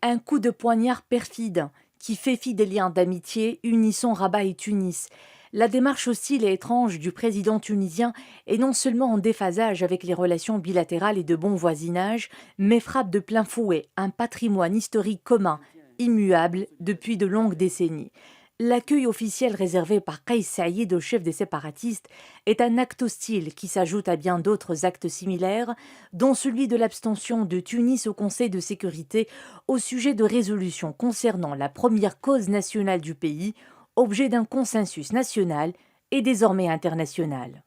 Un coup de poignard perfide qui fait fi des liens d'amitié unissant Rabat et Tunis. La démarche hostile et étrange du président tunisien est non seulement en déphasage avec les relations bilatérales et de bon voisinage, mais frappe de plein fouet un patrimoine historique commun, immuable depuis de longues décennies. L'accueil officiel réservé par Kais Saïd au chef des séparatistes est un acte hostile qui s'ajoute à bien d'autres actes similaires, dont celui de l'abstention de Tunis au Conseil de sécurité au sujet de résolutions concernant la première cause nationale du pays, objet d'un consensus national et désormais international.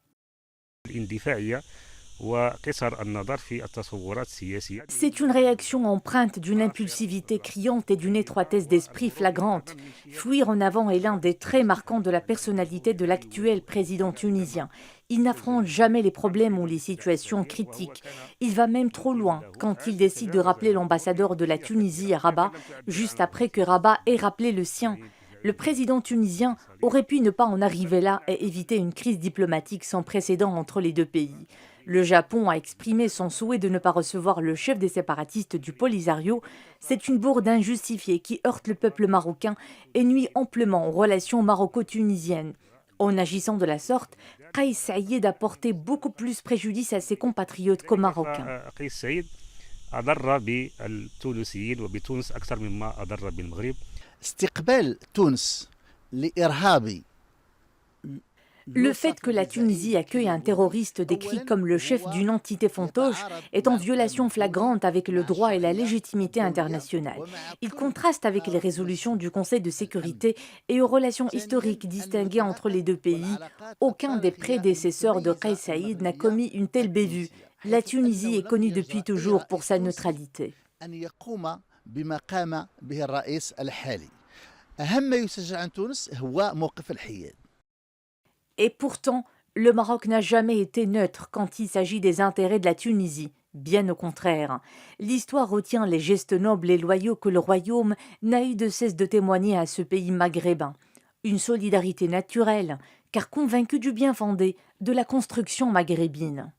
C'est une réaction empreinte d'une impulsivité criante et d'une étroitesse d'esprit flagrante. Fuir en avant est l'un des traits marquants de la personnalité de l'actuel président tunisien. Il n'affronte jamais les problèmes ou les situations critiques. Il va même trop loin quand il décide de rappeler l'ambassadeur de la Tunisie à Rabat, juste après que Rabat ait rappelé le sien. Le président tunisien aurait pu ne pas en arriver là et éviter une crise diplomatique sans précédent entre les deux pays. Le Japon a exprimé son souhait de ne pas recevoir le chef des séparatistes du Polisario. C'est une bourde injustifiée qui heurte le peuple marocain et nuit amplement aux relations maroco-tunisiennes. En agissant de la sorte, Kais Saïed a porté beaucoup plus préjudice à ses compatriotes qu'aux Marocains. استقبال تونس لإرهابي Le fait que la Tunisie accueille un terroriste décrit comme le chef d'une entité fantoche est en violation flagrante avec le droit et la légitimité internationale. Il contraste avec les résolutions du Conseil de sécurité et aux relations historiques distinguées entre les deux pays. Aucun des prédécesseurs de Kais Saïd n'a commis une telle bévue. La Tunisie est connue depuis toujours pour sa neutralité. أن يقوم بما قام به الرئيس الحالي. أهم ما يسجل عن تونس هو موقف الحياد. Et pourtant, le Maroc n'a jamais été neutre quand il s'agit des intérêts de la Tunisie. Bien au contraire. L'histoire retient les gestes nobles et loyaux que le royaume n'a eu de cesse de témoigner à ce pays maghrébin. Une solidarité naturelle, car convaincu du bien fondé de la construction maghrébine.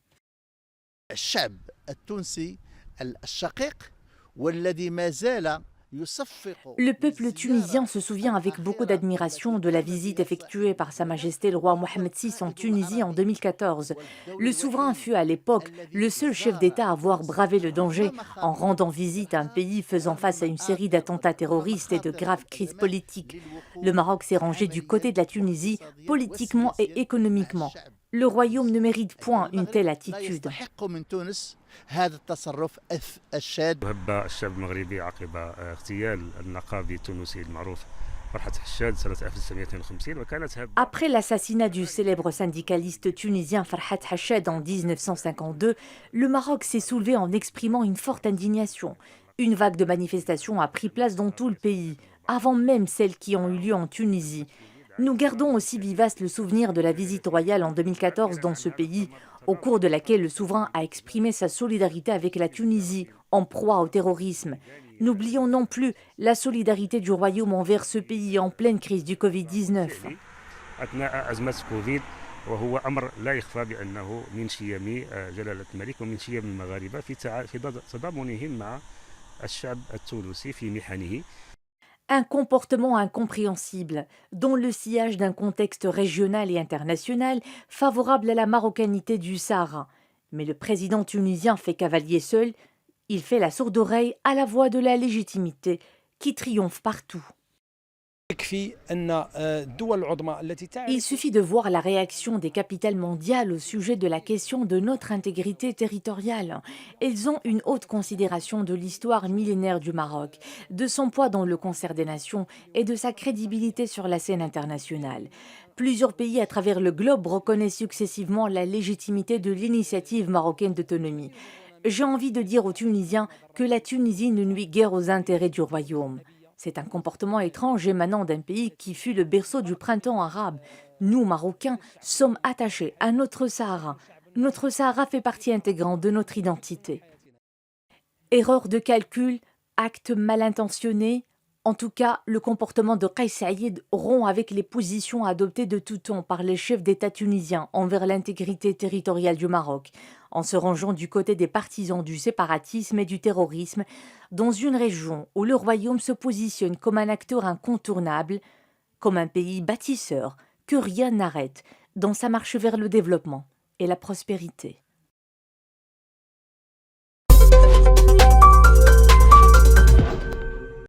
الشعب التونسي الشقيق والذي ما زال يصفق Le peuple tunisien se souvient avec beaucoup d'admiration de la visite effectuée par Sa Majesté le roi Mohamed VI en Tunisie en 2014. Le souverain fut à l'époque le seul chef d'État à avoir bravé le danger en rendant visite à un pays faisant face à une série d'attentats terroristes et de graves crises politiques. Le Maroc s'est rangé du côté de la Tunisie politiquement et économiquement. Le royaume ne mérite point une telle attitude. هذا التصرف الشاذ. هب الشعب المغربي عقب اغتيال النقابي التونسي المعروف فرحات حشاد سنة 1952 وكانت هب. Après l'assassinat du célèbre syndicaliste tunisien Farhat Hached en 1952, le Maroc s'est soulevé en exprimant une forte indignation. Une vague de manifestations a pris place dans tout le pays, avant même celles qui ont eu lieu en Tunisie. Nous gardons aussi vivace le souvenir de la visite royale en 2014 dans ce pays, au cours de laquelle le souverain a exprimé sa solidarité avec la Tunisie, en proie au terrorisme. N'oublions non plus la solidarité du royaume envers ce pays en pleine crise du Covid-19. أثناء أزمة كوفيد وهو أمر لا يخفى بأنه من شيم جلالة الملك ومن شيم المغاربة في تضامنهم مع الشعب التونسي في محنه. Un comportement incompréhensible, dont le sillage d'un contexte régional et international favorable à la marocanité du Sahara. Mais le président tunisien fait cavalier seul, il fait la sourde oreille à la voix de la légitimité qui triomphe partout. Il suffit de voir la réaction des capitales mondiales au sujet de la question de notre intégrité territoriale. Elles ont une haute considération de l'histoire millénaire du Maroc, de son poids dans le concert des nations et de sa crédibilité sur la scène internationale. Plusieurs pays à travers le globe reconnaissent successivement la légitimité de l'initiative marocaine d'autonomie. J'ai envie de dire aux Tunisiens que la Tunisie ne nuit guère aux intérêts du royaume. C'est un comportement étrange émanant d'un pays qui fut le berceau du printemps arabe. Nous, Marocains, sommes attachés à notre Sahara. Notre Sahara fait partie intégrante de notre identité. Erreur de calcul, acte mal intentionné, En tout cas, le comportement de Kais Saïed rompt avec les positions adoptées de tout temps par les chefs d'État tunisiens envers l'intégrité territoriale du Maroc, en se rangeant du côté des partisans du séparatisme et du terrorisme, dans une région où le royaume se positionne comme un acteur incontournable, comme un pays bâtisseur que rien n'arrête dans sa marche vers le développement et la prospérité.